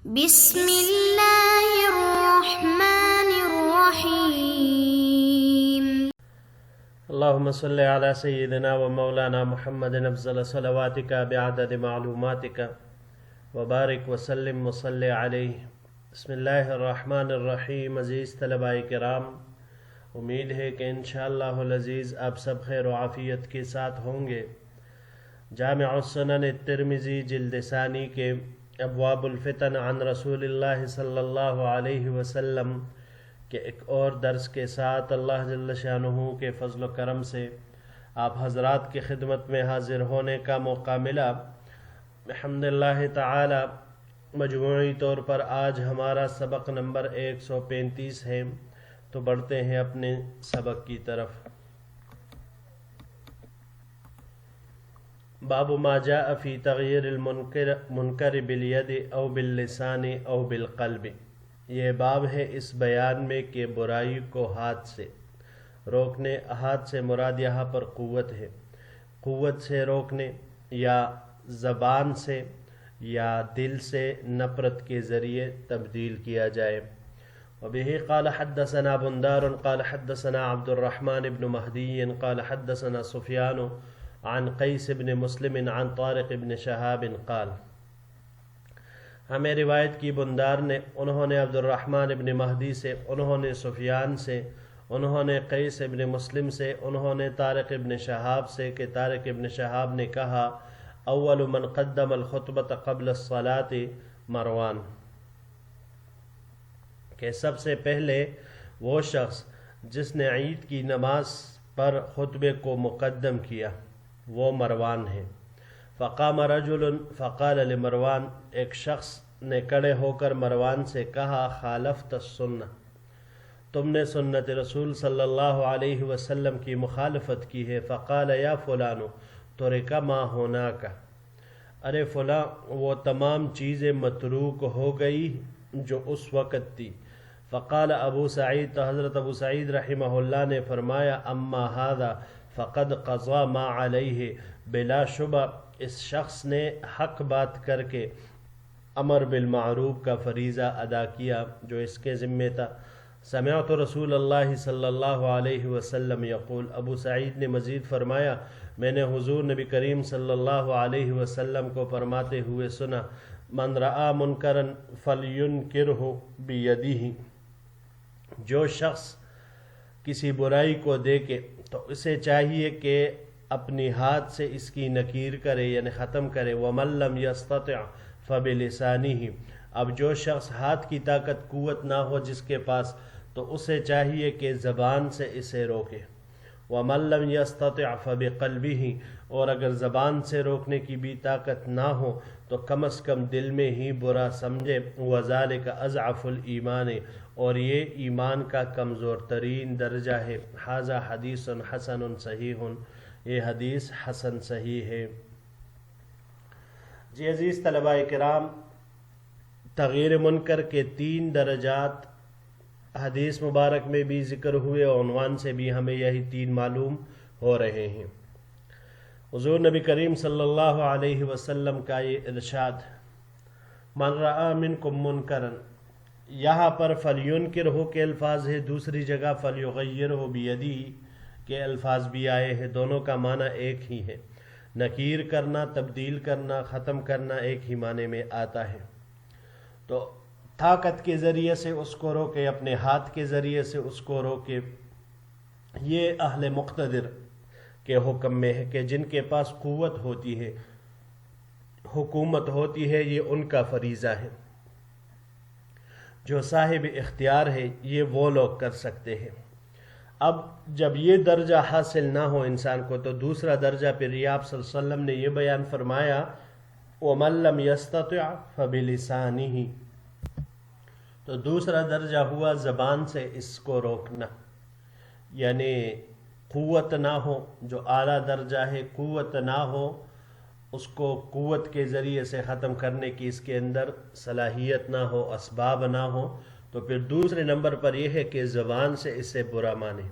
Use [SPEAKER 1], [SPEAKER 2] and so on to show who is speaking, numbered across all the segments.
[SPEAKER 1] بسم اللہ الرحمن الرحیم۔
[SPEAKER 2] اللهم صل على سيدنا ومولانا محمد افضل صلواتك بعدد معلوماتك وبارك وسلم وصل عليه۔ بسم اللہ الرحمن الرحیم۔ عزیز طلباء کرام، امید ہے کہ انشاءاللہ العزیز آپ سب خیر و عافیت کے ساتھ ہوں گے۔ جامع السنن الترمذی جلد ثانی کے ابواب الفتن عن رسول اللہ صلی اللہ علیہ وسلم کے ایک اور درس کے ساتھ اللہ جل شانہ کے فضل و کرم سے آپ حضرات کی خدمت میں حاضر ہونے کا موقع ملا۔ بحمد اللہ تعالی مجموعی طور پر آج ہمارا سبق نمبر 135 ہے، تو بڑھتے ہیں اپنے سبق کی طرف۔ باب ما جاء فی تغییر المنکر بالید او باللسان او بالقلب۔ یہ باب ہے اس بیان میں کہ برائی کو ہاتھ سے روکنے، ہاتھ سے مراد یہاں پر قوت ہے، قوت سے روکنے یا زبان سے یا دل سے نفرت کے ذریعے تبدیل کیا جائے۔ وبه قال حدثنا بندار قال حدثنا عبد الرحمن بن مہدی قال حدثنا سفیان عن قیس بن مسلم عن طارق بن شہاب قال۔ ہمیں روایت کی بندار نے، انہوں نے عبد الرحمن بن مہدی سے، انہوں نے سفیان سے، انہوں نے قیس بن مسلم سے، انہوں نے طارق بن شہاب سے کہ طارق بن شہاب نے کہا اول من قدم الخطبۃ قبل الصلاۃ مروان، کہ سب سے پہلے وہ شخص جس نے عید کی نماز پر خطبے کو مقدم کیا وہ مروان ہے۔ فقام رجل فقال لمروان، ایک شخص نے کھڑے ہو کر مروان سے کہا خالفت السنہ، تم نے سنت رسول صلی اللہ علیہ وسلم کی مخالفت کی ہے۔ فقال یا فلان ترک ما ہناک، ارے فلاں وہ تمام چیزیں متروک ہو گئی جو اس وقت تھی۔ فقال ابو سعید، تو حضرت ابو سعید رحمہ اللہ نے فرمایا اما ھذا فقد قضا ما علیہ، بلا شبہ اس شخص نے حق بات کر کے امر بالمعروف کا فریضہ ادا کیا جو اس کے ذمہ تھا۔ سمعت رسول اللہ صلی اللہ علیہ وسلم یقول، ابو سعید نے مزید فرمایا میں نے حضور نبی کریم صلی اللہ علیہ وسلم کو فرماتے ہوئے سنا من رآ منکرا فلینکرہ بیدہ، جو شخص کسی برائی کو دیکھے تو اسے چاہیے کہ اپنی ہاتھ سے اس کی نکیر کرے یعنی ختم کرے۔ ومن لم یستطع فبلسانہ، اب جو شخص ہاتھ کی طاقت قوت نہ ہو جس کے پاس تو اسے چاہیے کہ زبان سے اسے روکے۔ ومن لم یستطع فبقلبہ، اور اگر زبان سے روکنے کی بھی طاقت نہ ہو تو کم از کم دل میں ہی برا سمجھے۔ وذالک اضعف الایمان، اور یہ ایمان کا کمزور ترین درجہ ہے۔ ھذا حدیث حسن صحیح، یہ حدیث حسن صحیح ہے۔ جی عزیز طلباء کرام، تغییر منکر کے 3 درجات حدیث مبارک میں بھی ذکر ہوئے، عنوان سے بھی ہمیں یہی 3 معلوم ہو رہے ہیں۔ حضور نبی کریم صلی اللہ علیہ وسلم کا یہ ارشاد من رآ منکم منکرا، یہاں پر فلینکرہ کے الفاظ ہے، دوسری جگہ فلیغیرہ بیدہ کے الفاظ بھی آئے ہیں، دونوں کا معنی ایک ہی ہے، نکیر کرنا، تبدیل کرنا، ختم کرنا ایک ہی معنی میں آتا ہے۔ تو طاقت کے ذریعے سے اس کو روکے، اپنے ہاتھ کے ذریعے سے اس کو روکے، یہ اہل مقتدر کے حکم میں ہے کہ جن کے پاس قوت ہوتی ہے، حکومت ہوتی ہے، یہ ان کا فریضہ ہے۔ جو صاحب اختیار ہے یہ وہ لوگ کر سکتے ہیں۔ اب جب یہ درجہ حاصل نہ ہو انسان کو تو دوسرا درجہ پھر آپ صلی اللہ علیہ وسلم نے یہ بیان فرمایا وَمَن لَّمْ يَسْتَطِعْ فَبِلِسَانِهِ، تو دوسرا درجہ ہوا زبان سے اس کو روکنا، یعنی قوت نہ ہو، جو اعلیٰ درجہ ہے قوت نہ ہو، اس کو قوت کے ذریعے سے ختم کرنے کی اس کے اندر صلاحیت نہ ہو، اسباب نہ ہو، تو پھر دوسرے نمبر پر یہ ہے کہ زبان سے اسے برا مانے،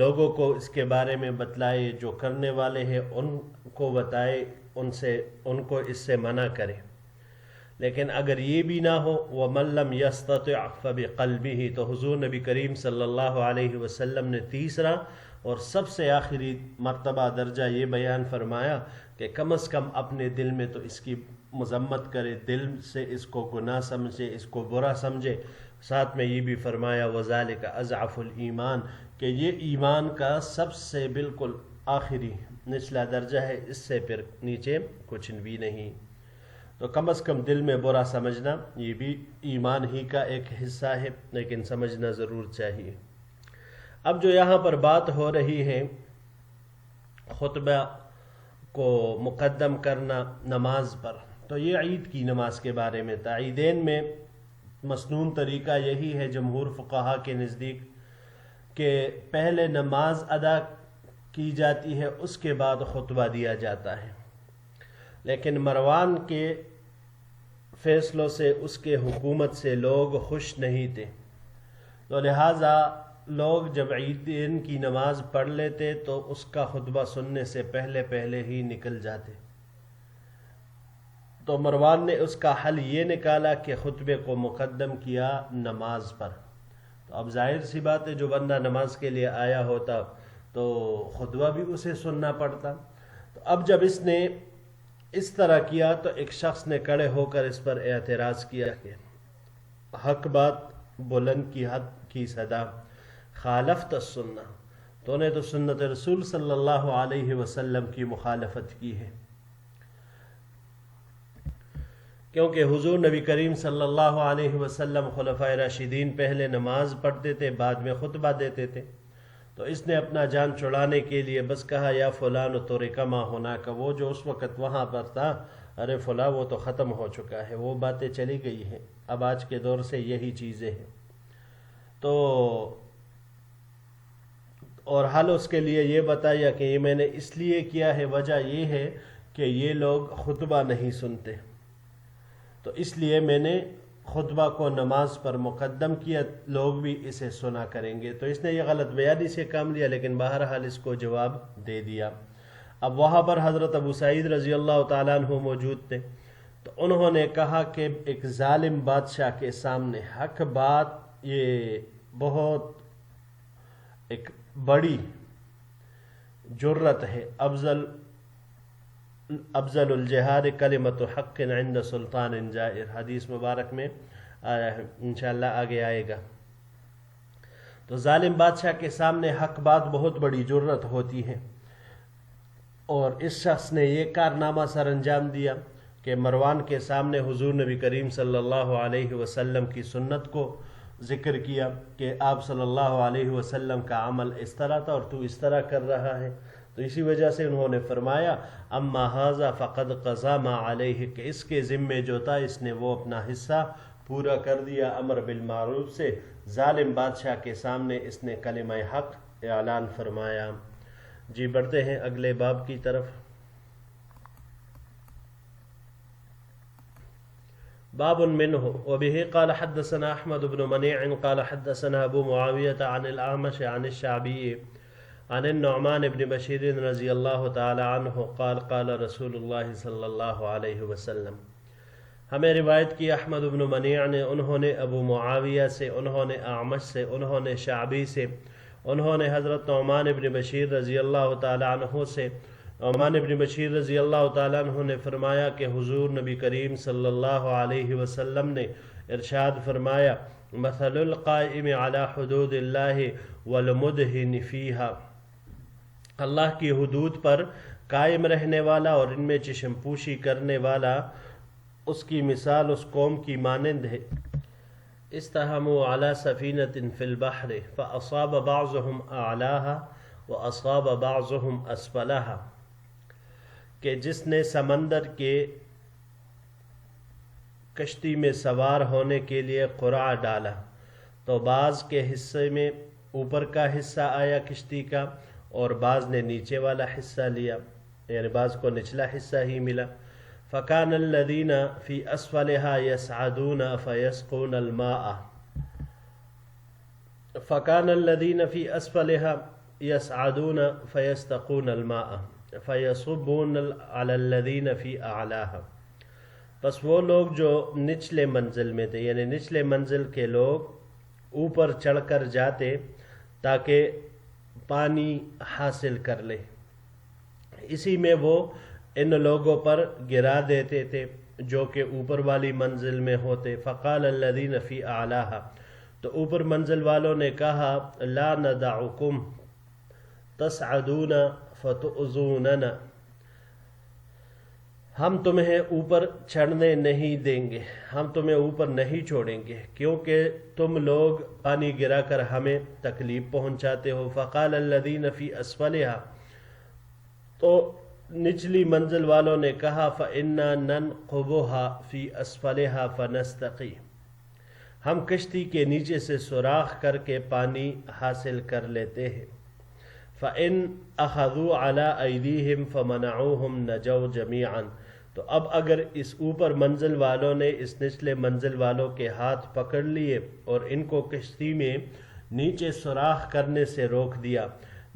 [SPEAKER 2] لوگوں کو اس کے بارے میں بتلائے، جو کرنے والے ہیں ان کو بتائے، ان کو اس سے منع کرے۔ لیکن اگر یہ بھی نہ ہو وَمَن لَّمْ يَسْتَطِعْ فَبِقَلْبِهِ، تو حضور نبی کریم صلی اللہ علیہ وسلم نے تیسرا اور سب سے آخری مرتبہ درجہ یہ بیان فرمایا کہ کم از کم اپنے دل میں تو اس کی مذمت کرے، دل سے اس کو گناہ سمجھے، اس کو برا سمجھے۔ ساتھ میں یہ بھی فرمایا وَذَلِكَ أَضْعَفُ الْإِيمَانِ، کہ یہ ایمان کا سب سے بالکل آخری نچلا درجہ ہے، اس سے پھر نیچے کچھ بھی نہیں۔ تو کم از کم دل میں برا سمجھنا یہ بھی ایمان ہی کا ایک حصہ ہے، لیکن سمجھنا ضرور چاہیے۔ اب جو یہاں پر بات ہو رہی ہے خطبہ کو مقدم کرنا نماز پر، تو یہ عید کی نماز کے بارے میں تھا۔ عیدین میں مسنون طریقہ یہی ہے جمہور فقہا کے نزدیک کہ پہلے نماز ادا کی جاتی ہے، اس کے بعد خطبہ دیا جاتا ہے، لیکن مروان کے فیصلوں سے، اس کے حکومت سے لوگ خوش نہیں تھے، تو لہٰذا لوگ جب عیدین کی نماز پڑھ لیتے تو اس کا خطبہ سننے سے پہلے پہلے ہی نکل جاتے۔ تو مروان نے اس کا حل یہ نکالا کہ خطبے کو مقدم کیا نماز پر۔ تو اب ظاہر سی بات ہے جو بندہ نماز کے لیے آیا ہوتا تو خطبہ بھی اسے سننا پڑتا۔ تو اب جب اس نے اس طرح کیا تو ایک شخص نے کھڑے ہو کر اس پر اعتراض کیا کہ حق بات بلند کی حد کی صدا، خالفت السنہ، تو نے تو سنت رسول صلی اللہ علیہ وسلم کی مخالفت کی ہے، کیونکہ حضور نبی کریم صلی اللہ علیہ وسلم خلفائے راشدین پہلے نماز پڑھتے تھے، بعد میں خطبہ دیتے تھے۔ تو اس نے اپنا جان چھڑانے کے لیے بس کہا یا فلان ترک ما ہناک، وہ جو اس وقت وہاں پر تھا، ارے فلاں وہ تو ختم ہو چکا ہے، وہ باتیں چلی گئی ہیں، اب آج کے دور سے یہی چیزیں ہیں۔ تو اور حل اس کے لیے یہ بتایا کہ یہ میں نے اس لیے کیا ہے، وجہ یہ ہے کہ یہ لوگ خطبہ نہیں سنتے، تو اس لیے میں نے خطبہ کو نماز پر مقدم کیا، لوگ بھی اسے سنا کریں گے۔ تو اس نے یہ غلط بیانی سے کام لیا، لیکن بہرحال اس کو جواب دے دیا۔ اب وہاں پر حضرت ابو سعید رضی اللہ تعالیٰ عنہ موجود تھے، تو انہوں نے کہا کہ ایک ظالم بادشاہ کے سامنے حق بات یہ بہت ایک بڑی جرت ہے، افضل الجہاد کلمۃ حق عند سلطان جائر، حدیث مبارک میں آیا ہے، انشاءاللہ آگے آئے گا۔ تو ظالم بادشاہ کے سامنے حق بات بہت بڑی جرت ہوتی ہے، اور اس شخص نے یہ کارنامہ سر انجام دیا کہ مروان کے سامنے حضور نبی کریم صلی اللہ علیہ وسلم کی سنت کو ذکر کیا کہ آپ صلی اللہ علیہ وسلم کا عمل اس طرح تھا اور تو اس طرح کر رہا ہے۔ تو اسی وجہ سے انہوں نے فرمایا اما ھذا فقد قضا ما علیہ، کہ اس کے ذمے جو تھا اس نے وہ اپنا حصہ پورا کر دیا امر بالمعروف سے، ظالم بادشاہ کے سامنے اس نے کلمہ حق اعلان فرمایا۔ جی بڑھتے ہیں اگلے باب کی طرف۔ باب منہ وبه قال حدثنا احمد بن منیع قال حدثنا ابو معاویہ عن الاعمش عن الشعبی عن النعمان بن بشیر رضی اللہ تعالی عنہ قال قال رسول اللہ صلی اللہ علیہ وسلم۔ ہمیں روایت کی احمد بن منیع نے، انہوں نے ابو معاویہ سے، انہوں نے اعمش سے، انہوں نے شعبی سے، انہوں نے حضرت نعمان بن بشیر رضی اللہ تعالی عنہ سے، نعمان بن بشیر رضی اللہ تعالیٰ عنہ نے فرمایا کہ حضور نبی کریم صلی اللہ علیہ وسلم نے ارشاد فرمایا مثل القائم علی حدود اللہ والمدہن فیہا، اللہ کی حدود پر قائم رہنے والا اور ان میں چشم پوشی کرنے والا، اس کی مثال اس قوم کی مانند ہے استہموا علی سفینۃ فی البحر فاصاب بعضهم اعلاها واصاب بعضهم اسفلها، کہ جس نے سمندر کے کشتی میں سوار ہونے کے لیے قرعہ ڈالا تو بعض کے حصے میں اوپر کا حصہ آیا کشتی کا اور بعض نے نیچے والا حصہ لیا، یعنی بعض کو نچلا حصہ ہی ملا۔ فکان الذین فی اسفلها یسعدون فیسقون الماء، فکان الذین فی اسفلها یسعدون فیستقون الماء فیصبون علی الذین فی اعلاها، بس وہ لوگ جو نچلے منزل میں تھے، یعنی نچلے منزل کے لوگ اوپر چڑھ کر جاتے تاکہ پانی حاصل کر لے، اسی میں وہ ان لوگوں پر گرا دیتے تھے جو کہ اوپر والی منزل میں ہوتے۔ فقال الذین فی اعلیہا، تو اوپر منزل والوں نے کہا لا ندعکم تصعدون فتؤذوننا، ہم تمہیں اوپر چڑھنے نہیں دیں گے، ہم تمہیں اوپر نہیں چھوڑیں گے کیونکہ تم لوگ پانی گرا کر ہمیں تکلیف پہنچاتے ہو۔ فقال الذین فی اسفلہا، تو نچلی منزل والوں نے کہا فإنا ننقبها فی اسفلہا فنستقی، ہم کشتی کے نیچے سے سوراخ کر کے پانی حاصل کر لیتے ہیں۔ فإن اخذوا علی ایدیہم فمنعوہم نجوا جمیعا، تو اب اگر اس اوپر منزل والوں نے اس نچلے منزل والوں کے ہاتھ پکڑ لیے اور ان کو کشتی میں نیچے سوراخ کرنے سے روک دیا،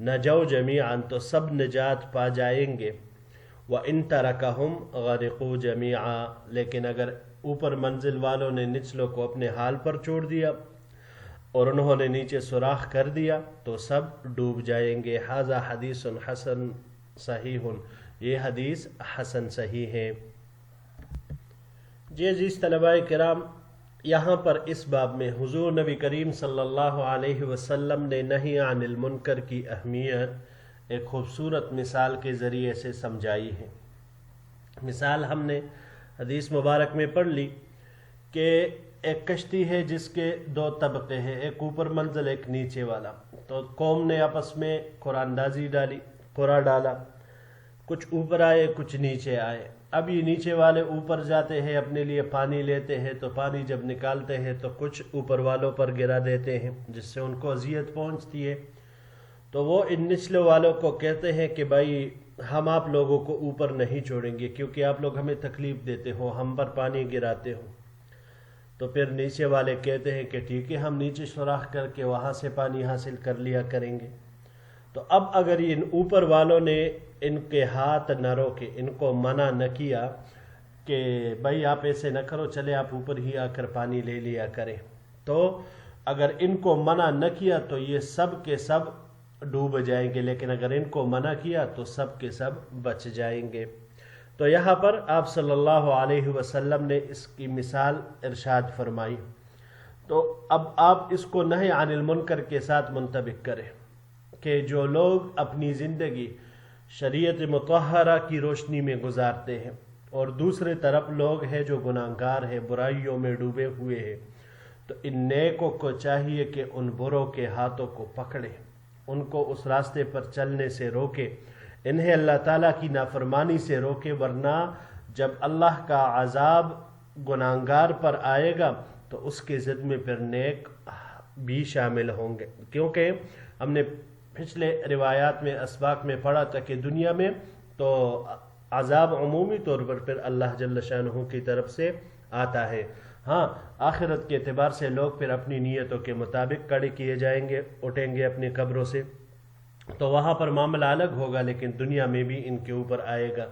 [SPEAKER 2] نجوا جمیعا، تو سب نجات پا جائیں گے۔ وَإِن تَرَكَهُمْ غَرِقُوا جَمِيعًا، لیکن اگر اوپر منزل والوں نے نچلوں کو اپنے حال پر چھوڑ دیا اور انہوں نے نیچے سوراخ کر دیا تو سب ڈوب جائیں گے۔ ھذا حدیث حسن صحیح، یہ حدیث حسن صحیح ہے۔ جی عزیز طلباء کرام، یہاں پر اس باب میں حضور نبی کریم صلی اللہ علیہ وسلم نے نہی عن المنکر کی اہمیت ایک خوبصورت مثال کے ذریعے سے سمجھائی ہے۔ مثال ہم نے حدیث مبارک میں پڑھ لی کہ ایک کشتی ہے جس کے دو طبقے ہیں، ایک اوپر منزل ایک نیچے والا، تو قوم نے آپس میں قرآن اندازی ڈالی، قرآن ڈالا، کچھ اوپر آئے کچھ نیچے آئے۔ اب یہ نیچے والے اوپر جاتے ہیں، اپنے لیے پانی لیتے ہیں، تو پانی جب نکالتے ہیں تو کچھ اوپر والوں پر گرا دیتے ہیں جس سے ان کو اذیت پہنچتی ہے، تو وہ ان نچلے والوں کو کہتے ہیں کہ بھائی ہم آپ لوگوں کو اوپر نہیں چھوڑیں گے کیونکہ آپ لوگ ہمیں تکلیف دیتے ہو، ہم پر پانی گراتے ہو۔ تو پھر نیچے والے کہتے ہیں کہ ٹھیک ہے، ہم نیچے سوراخ کر کے وہاں سے پانی حاصل کر لیا کریں گے۔ تو اب اگر ان اوپر والوں نے ان کے ہاتھ نہ روکے، ان کو منع نہ کیا کہ بھائی آپ ایسے نہ کرو، چلے آپ اوپر ہی آ کر پانی لے لیا کریں، تو اگر ان کو منع نہ کیا تو یہ سب کے سب ڈوب جائیں گے، لیکن اگر ان کو منع کیا تو سب کے سب بچ جائیں گے۔ تو یہاں پر آپ صلی اللہ علیہ وسلم نے اس کی مثال ارشاد فرمائی، تو اب آپ اس کو نہی عن المنکر کے ساتھ منطبق کریں کہ جو لوگ اپنی زندگی شریعت مطہرہ کی روشنی میں گزارتے ہیں اور دوسرے طرف لوگ ہیں جو گناہگار ہیں، برائیوں میں ڈوبے ہوئے ہیں، تو ان نیکوں کو چاہیے کہ ان بروں کے ہاتھوں کو پکڑے، ان کو اس راستے پر چلنے سے روکے، انہیں اللہ تعالیٰ کی نافرمانی سے روکے، ورنہ جب اللہ کا عذاب گناہگار پر آئے گا تو اس کے ضد میں پھر نیک بھی شامل ہوں گے، کیونکہ ہم نے پچھلے روایات میں اسباق میں پڑھا تھا کہ دنیا میں تو عذاب عمومی طور پر پھر اللہ جل شانہ کی طرف سے آتا ہے، ہاں آخرت کے اعتبار سے لوگ پھر اپنی نیتوں کے مطابق کھڑے کیے جائیں گے، اٹھیں گے اپنی قبروں سے، تو وہاں پر معاملہ الگ ہوگا، لیکن دنیا میں بھی ان کے اوپر آئے گا۔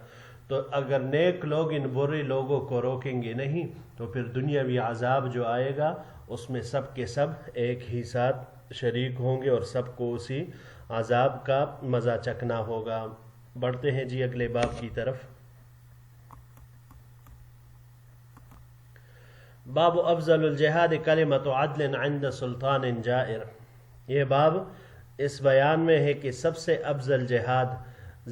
[SPEAKER 2] تو اگر نیک لوگ ان برے لوگوں کو روکیں گے نہیں تو پھر دنیاوی عذاب جو آئے گا اس میں سب کے سب ایک ہی ساتھ شریک ہوں گے اور سب کو اسی عذاب کا مزہ چکھنا ہوگا۔ بڑھتے ہیں جی اگلے باب کی طرف۔ باب افضل الجہاد کلمۃ عدل عند سلطان جائر، یہ باب اس بیان میں ہے کہ سب سے افضل جہاد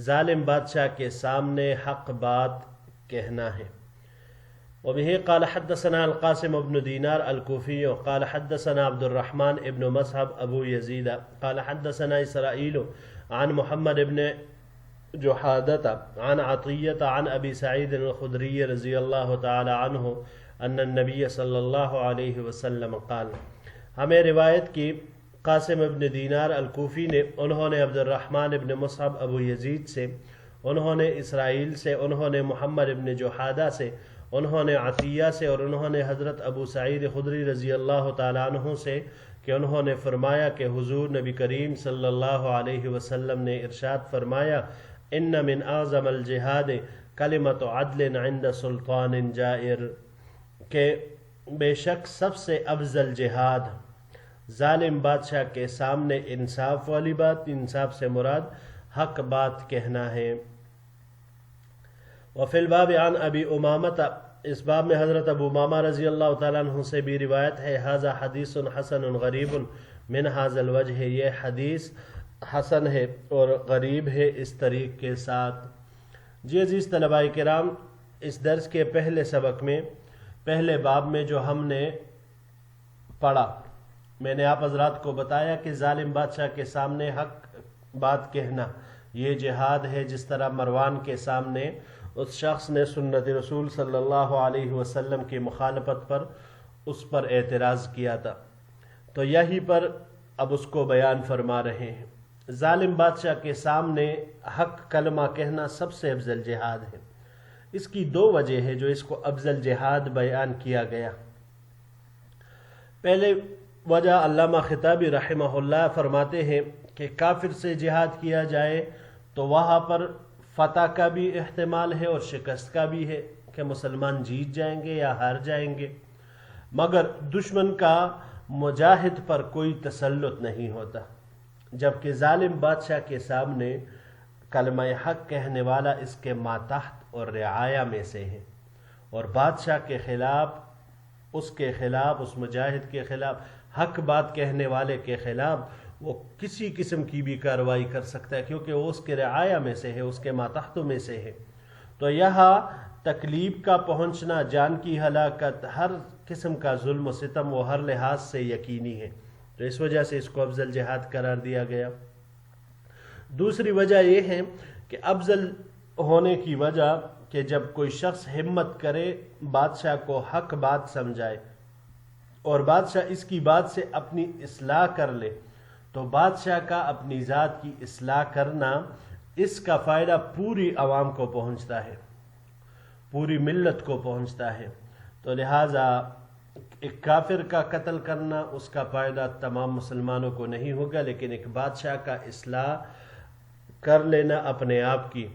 [SPEAKER 2] ظالم بادشاہ کے سامنے حق بات کہنا ہے۔ وبه قال حدثنا القاسم بن دینار الكوفی قال حدثنا عبد الرحمن ابن مصعب ابو یزید قال حدثنا اسرائیل عن محمد ابن جحادۃ عن عطیۃ عن ابی سعید الخدری رضی اللہ تعالی عنہ ان النبی صلی اللہ علیہ وسلم قال، ہمیں روایت کی قاسم ابن دینار الکوفی نے، انہوں نے عبد الرحمن ابن مصعب ابو یزید سے، انہوں نے اسرائیل سے، انہوں نے محمد ابن جحادہ سے، انہوں نے عطیہ سے، اور انہوں نے حضرت ابو سعید خدری رضی اللہ تعالیٰ عنہ سے کہ انہوں نے فرمایا کہ حضور نبی کریم صلی اللہ علیہ وسلم نے ارشاد فرمایا، ان من اعظم الجہاد کلمۃ عدل عند سلطان جائر، کہ بے شک سب سے افضل جہاد ظالم بادشاہ کے سامنے انصاف والی بات، انصاف سے مراد حق بات کہنا ہے۔ وفی الباب عن ابی امامہ، اس باب میں حضرت ابو امامہ رضی اللہ تعالیٰ عنہ سے بھی روایت ہے، ھذا حدیث حسن غریب من ھذا الوجہ، یہ حدیث حسن ہے اور غریب ہے اس طریق کے ساتھ۔ جی عزیز طلباء کرام، اس درس کے پہلے سبق میں، پہلے باب میں جو ہم نے پڑھا، میں نے آپ حضرات کو بتایا کہ ظالم بادشاہ کے سامنے حق بات کہنا یہ جہاد ہے، جس طرح مروان کے سامنے اس شخص نے سنت رسول صلی اللہ علیہ وسلم کی مخالفت پر اس پر اعتراض کیا تھا، تو یہی پر اب اس کو بیان فرما رہے ہیں۔ ظالم بادشاہ کے سامنے حق کلمہ کہنا سب سے افضل جہاد ہے۔ اس کی دو وجہ ہے جو اس کو افضل جہاد بیان کیا گیا۔ پہلے وجہ علامہ خطابی رحمہ اللہ فرماتے ہیں کہ کافر سے جہاد کیا جائے تو وہاں پر فتح کا بھی احتمال ہے اور شکست کا بھی ہے، کہ مسلمان جیت جائیں گے یا ہار جائیں گے، مگر دشمن کا مجاہد پر کوئی تسلط نہیں ہوتا۔ جبکہ ظالم بادشاہ کے سامنے کلمہ حق کہنے والا اس کے ماتحت اور رعایا میں سے ہے، اور بادشاہ کے خلاف، اس مجاہد کے خلاف، حق بات کہنے والے کے خلاف وہ کسی قسم کی بھی کارروائی کر سکتا ہے، کیونکہ وہ اس کے رعایا میں سے ہے، اس کے ماتحتوں میں سے ہے۔ تو یہاں تکلیف کا پہنچنا، جان کی ہلاکت، ہر قسم کا ظلم و ستم وہ ہر لحاظ سے یقینی ہے، تو اس وجہ سے اس کو افضل جہاد قرار دیا گیا۔ دوسری وجہ یہ ہے کہ افضل ہونے کی وجہ کہ جب کوئی شخص ہمت کرے بادشاہ کو حق بات سمجھائے اور بادشاہ اس کی بات سے اپنی اصلاح کر لے، تو بادشاہ کا اپنی ذات کی اصلاح کرنا، اس کا فائدہ پوری عوام کو پہنچتا ہے، پوری ملت کو پہنچتا ہے۔ تو لہٰذا ایک کافر کا قتل کرنا، اس کا فائدہ تمام مسلمانوں کو نہیں ہوگا، لیکن ایک بادشاہ کا اصلاح کر لینا اپنے آپ کی،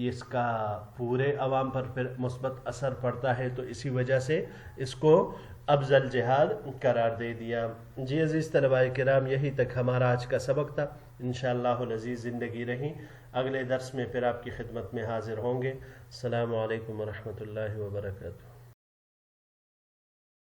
[SPEAKER 2] اس کا پورے عوام پر پھر مثبت اثر پڑتا ہے، تو اسی وجہ سے اس کو افضل جہاد قرار دے دیا۔ جی عزیز طلباء کرام، یہی تک ہمارا آج کا سبق تھا۔ انشاءاللہ العزیز زندگی رہی، اگلے درس میں پھر آپ کی خدمت میں حاضر ہوں گے۔ السلام علیکم ورحمۃ اللہ وبرکاتہ۔